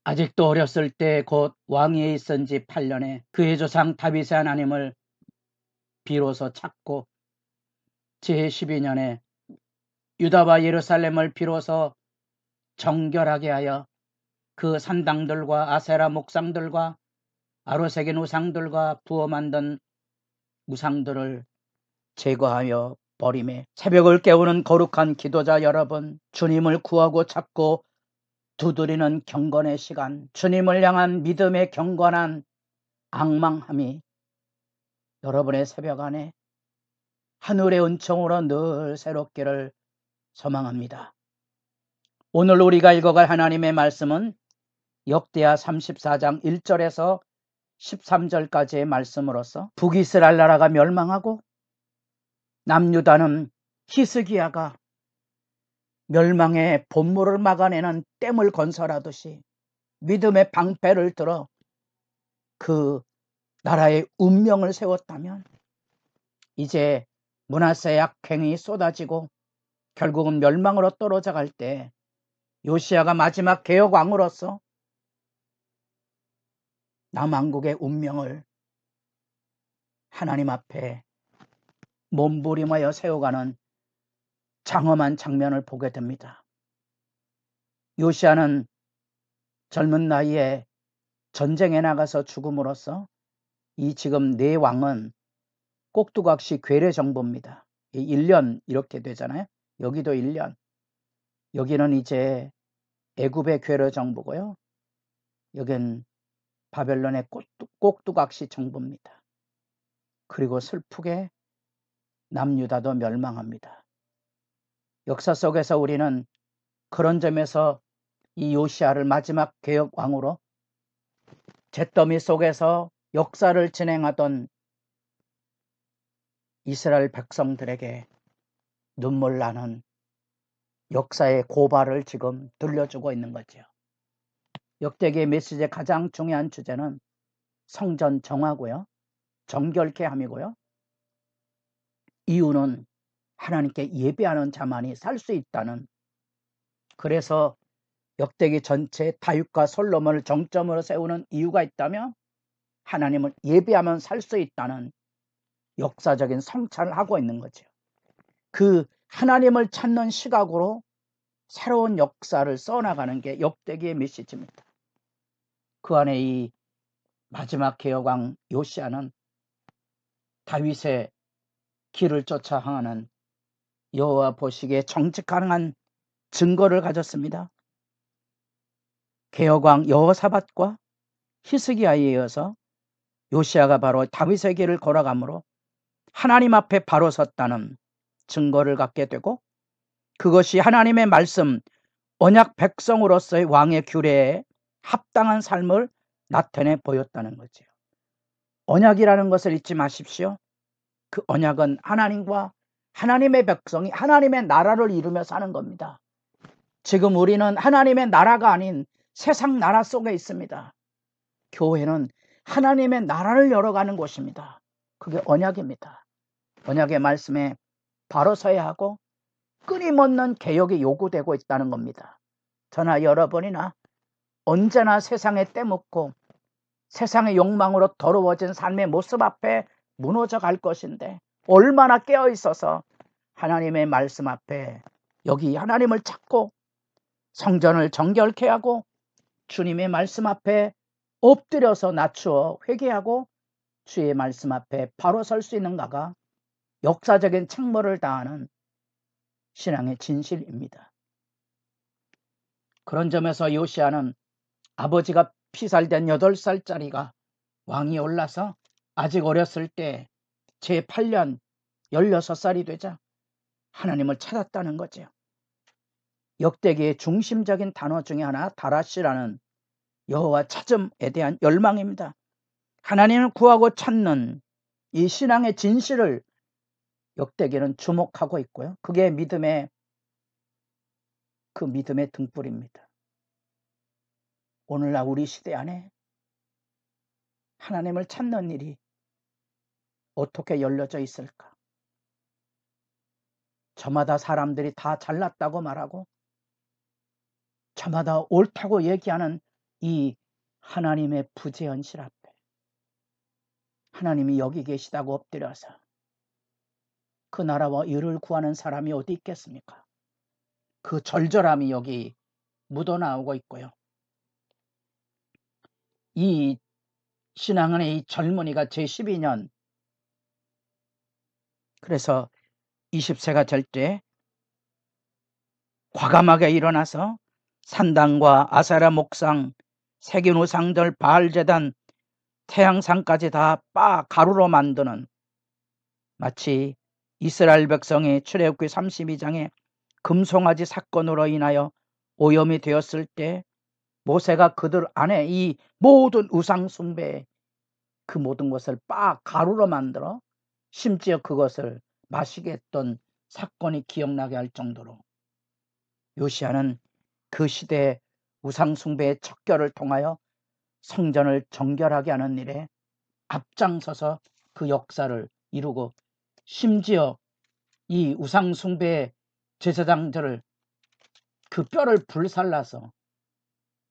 아직도 어렸을 때 곧 왕위에 있은 지 8년에 그의 조상 다윗의 하나님을 비로소 찾고 제12년에 유다와 예루살렘을 비로소 정결하게 하여 그 산당들과 아세라 목상들과 아로새긴 우상들과 부어 만든 우상들을 제거하여 버리매 새벽을 깨우는 거룩한 기도자 여러분, 주님을 구하고 찾고 두드리는 경건의 시간, 주님을 향한 믿음의 경건한 앙망함이 여러분의 새벽 안에 하늘의 은총으로 늘 새롭기를 소망합니다. 오늘 우리가 읽어갈 하나님의 말씀은 역대하 34장 1절에서 13절까지의 말씀으로서 북이스라엘 나라가 멸망하고 남유다는 히스기야가 멸망의 본물을 막아내는 댐을 건설하듯이 믿음의 방패를 들어 그 나라의 운명을 세웠다면 이제 므낫세의 악행이 쏟아지고 결국은 멸망으로 떨어져 갈 때 요시야가 마지막 개혁왕으로서 남왕국의 운명을 하나님 앞에 몸부림하여 세워가는 장엄한 장면을 보게 됩니다. 요시야는 젊은 나이에 전쟁에 나가서 죽음으로써 이 지금 네 왕은 꼭두각시 괴뢰 정부입니다. 1년 이렇게 되잖아요. 여기도 1년. 여기는 이제 애굽의 괴뢰 정부고요. 여긴 바벨론의 꼭두각시 정부입니다. 그리고 슬프게 남유다도 멸망합니다. 역사 속에서 우리는 그런 점에서 이 요시야를 마지막 개혁왕으로 잿더미 속에서 역사를 진행하던 이스라엘 백성들에게 눈물 나는 역사의 고발을 지금 들려주고 있는 거죠. 역대기의 메시지의 가장 중요한 주제는 성전 정화고요. 정결케 함이고요. 이유는 하나님께 예배하는 자만이 살 수 있다는, 그래서 역대기 전체 다윗과 솔로몬을 정점으로 세우는 이유가 있다면 하나님을 예배하면 살 수 있다는 역사적인 성찰을 하고 있는 거죠. 그 하나님을 찾는 시각으로 새로운 역사를 써나가는 게 역대기의 메시지입니다. 그 안에 이 마지막 개혁왕 요시야는 다윗의 길을 쫓아 향하는 여호와 보시기에 정직한 증거를 가졌습니다. 개혁왕 여호사밧과 히스기야에 이어서 요시야가 바로 다윗의 길을 걸어가므로 하나님 앞에 바로 섰다는 증거를 갖게 되고, 그것이 하나님의 말씀, 언약 백성으로서의 왕의 규례에 합당한 삶을 나타내 보였다는 거죠. 언약이라는 것을 잊지 마십시오. 그 언약은 하나님과 하나님의 백성이 하나님의 나라를 이루며 사는 겁니다. 지금 우리는 하나님의 나라가 아닌 세상 나라 속에 있습니다. 교회는 하나님의 나라를 열어가는 곳입니다. 그게 언약입니다. 언약의 말씀에 바로 서야 하고 끊임없는 개혁이 요구되고 있다는 겁니다. 저나 여러분이나 언제나 세상에 떼먹고 세상의 욕망으로 더러워진 삶의 모습 앞에 무너져 갈 것인데, 얼마나 깨어 있어서 하나님의 말씀 앞에 여기 하나님을 찾고 성전을 정결케 하고 주님의 말씀 앞에 엎드려서 낮추어 회개하고 주의 말씀 앞에 바로 설 수 있는가가 역사적인 책무를 다하는 신앙의 진실입니다. 그런 점에서 요시야는 아버지가 피살된 8살짜리가 왕이 올라서 아직 어렸을 때 제8년 16살이 되자 하나님을 찾았다는 거죠. 역대기의 중심적인 단어 중에 하나 다라시라는 여호와 찾음에 대한 열망입니다. 하나님을 구하고 찾는 이 신앙의 진실을 역대기는 주목하고 있고요. 그게 믿음의 등불입니다. 오늘날 우리 시대 안에 하나님을 찾는 일이 어떻게 열려져 있을까? 저마다 사람들이 다 잘났다고 말하고 저마다 옳다고 얘기하는 이 하나님의 부재현실 앞에 하나님이 여기 계시다고 엎드려서 그 나라와 의를 구하는 사람이 어디 있겠습니까? 그 절절함이 여기 묻어나오고 있고요. 이 신앙은의 이 젊은이가 제12년, 그래서 20세가 될 때 과감하게 일어나서 산당과 아세라 목상, 세균 우상들, 바알제단, 태양상까지 다 가루로 만드는, 마치 이스라엘 백성이 출애굽기 32장에 금송아지 사건으로 인하여 오염이 되었을 때 모세가 그들 안에 이 모든 우상 숭배, 그 모든 것을 가루로 만들어 심지어 그것을 마시게 했던 사건이 기억나게 할 정도로 요시야는 그 시대의 우상 숭배의 척결을 통하여 성전을 정결하게 하는 일에 앞장서서 그 역사를 이루고, 심지어 이 우상 숭배의 제사장들을 그 뼈를 불살라서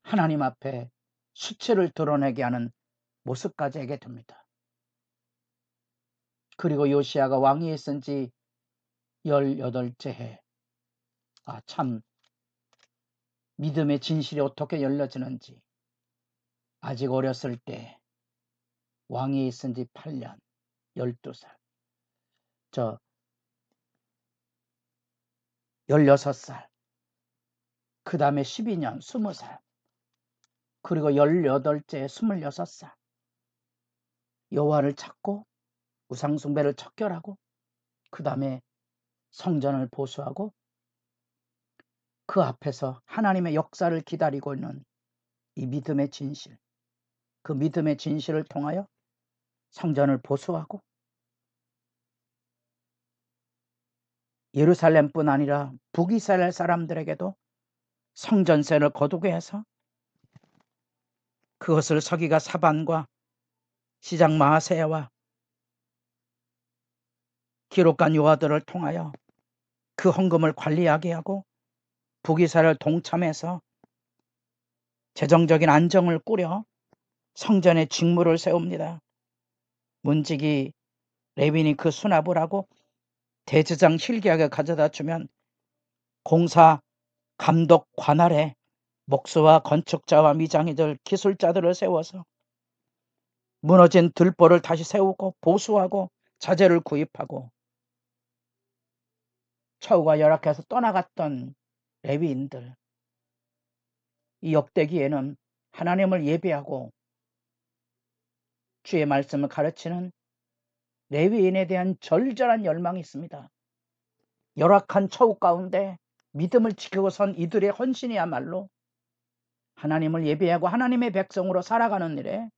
하나님 앞에 수치를 드러내게 하는 모습까지 하게 됩니다. 그리고 요시야가 왕위에 있은 지 18째 해, 참 믿음의 진실이 어떻게 열려지는지, 아직 어렸을 때 왕위에 있은 지 8년, 12살, 16살, 그 다음에 12년, 20살, 그리고 18째 26살, 여호와를 찾고 우상숭배를 척결하고 그 다음에 성전을 보수하고 그 앞에서 하나님의 역사를 기다리고 있는 이 믿음의 진실, 그 믿음의 진실을 통하여 성전을 보수하고 예루살렘뿐 아니라 북이스라엘 사람들에게도 성전세를 거두게 해서 그것을 서기가 사반과 시장 마하세야와 기록관 요하들을 통하여 그 헌금을 관리하게 하고 북이스라엘 동참해서 재정적인 안정을 꾸려 성전에 직무를 세웁니다. 문지기 레윈이 그 수납을 하고 대제장 hil기야에게 가져다 주면 공사 감독 관할에 목수와 건축자와 미장이들, 기술자들을 세워서 무너진 들보를 다시 세우고 보수하고 자재를 구입하고, 처우가 열악해서 떠나갔던 레위인들, 이 역대기에는 하나님을 예배하고 주의 말씀을 가르치는 레위인에 대한 절절한 열망이 있습니다. 열악한 처우 가운데 믿음을 지키고 선 이들의 헌신이야말로 하나님을 예배하고 하나님의 백성으로 살아가는 일에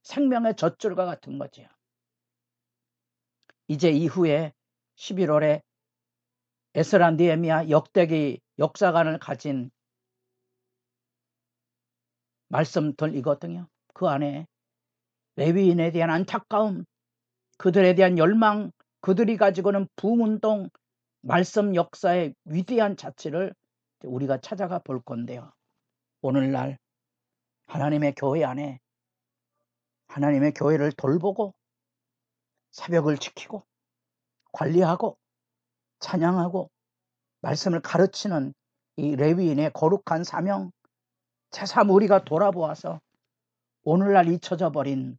생명의 젖줄과 같은 거지요. 이제 이후에 11월에 에스라 느헤미야 역대기 역사관을 가진 말씀들이거든요. 그 안에 레위인에 대한 안타까움, 그들에 대한 열망, 그들이 가지고는 부흥운동, 말씀 역사의 위대한 자취를 우리가 찾아가 볼 건데요. 오늘날 하나님의 교회 안에 하나님의 교회를 돌보고 새벽을 지키고 관리하고 찬양하고 말씀을 가르치는 이 레위인의 거룩한 사명, 새삼 우리가 돌아보아서 오늘날 잊혀져 버린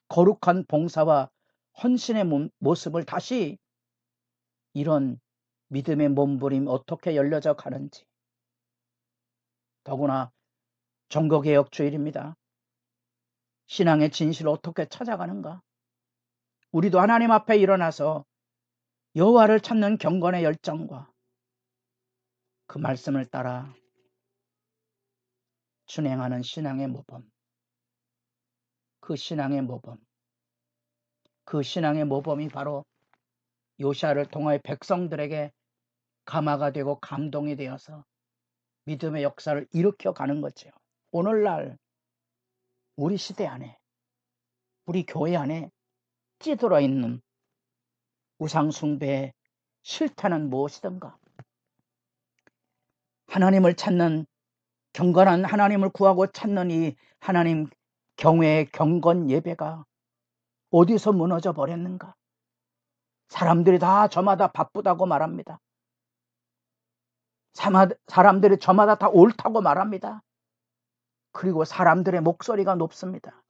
거룩한 봉사와 헌신의 모습을 다시, 이런 믿음의 몸부림이 어떻게 열려져 가는지, 더구나 정거개혁 주일입니다. 신앙의 진실을 어떻게 찾아가는가? 우리도 하나님 앞에 일어나서 여호와를 찾는 경건의 열정과 그 말씀을 따라 준행하는 신앙의 모범, 그 신앙의 모범이 바로 요시야를 통하여 백성들에게 감화가 되고 감동이 되어서 믿음의 역사를 일으켜가는 거죠. 오늘날 우리 시대 안에, 우리 교회 안에 찌들어 있는 우상숭배의 실태는 무엇이든가, 하나님을 찾는 경건한 하나님을 구하고 찾는 이 하나님 경외의 경건 예배가 어디서 무너져 버렸는가? 사람들이 다 저마다 바쁘다고 말합니다. 사람들이 저마다 다 옳다고 말합니다. 그리고 사람들의 목소리가 높습니다.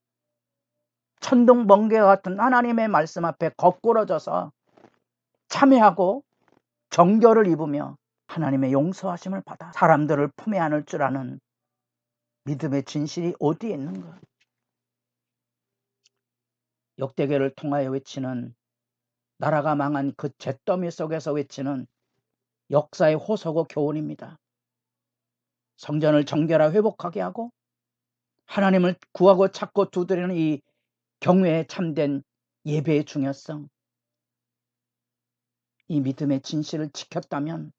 천둥 번개와 같은 하나님의 말씀 앞에 거꾸러져서 참회하고 정결을 입으며 하나님의 용서하심을 받아 사람들을 품에 안을 줄 아는 믿음의 진실이 어디에 있는가? 역대기를 통하여 외치는, 나라가 망한 그 잿더미 속에서 외치는 역사의 호소고 교훈입니다. 성전을 정결하게 회복하게 하고 하나님을 구하고 찾고 두드리는 이 경외에 참된 예배의 중요성, 이 믿음의 진실을 지켰다면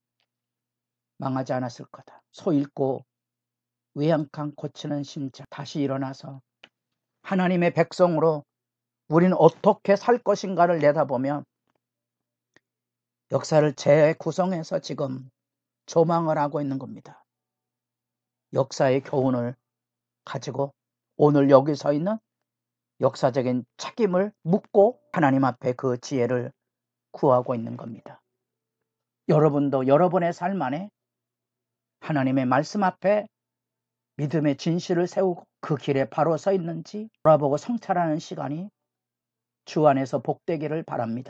망하지 않았을 거다. 소 잃고 외양간 고치는 심장, 다시 일어나서 하나님의 백성으로 우리는 어떻게 살 것인가를 내다보며 역사를 재구성해서 지금 조망을 하고 있는 겁니다. 역사의 교훈을 가지고 오늘 여기 서 있는 역사적인 책임을 묻고 하나님 앞에 그 지혜를 구하고 있는 겁니다. 여러분도 여러분의 삶 안에 하나님의 말씀 앞에 믿음의 진실을 세우고 그 길에 바로 서 있는지 돌아보고 성찰하는 시간이 주 안에서 복되기를 바랍니다.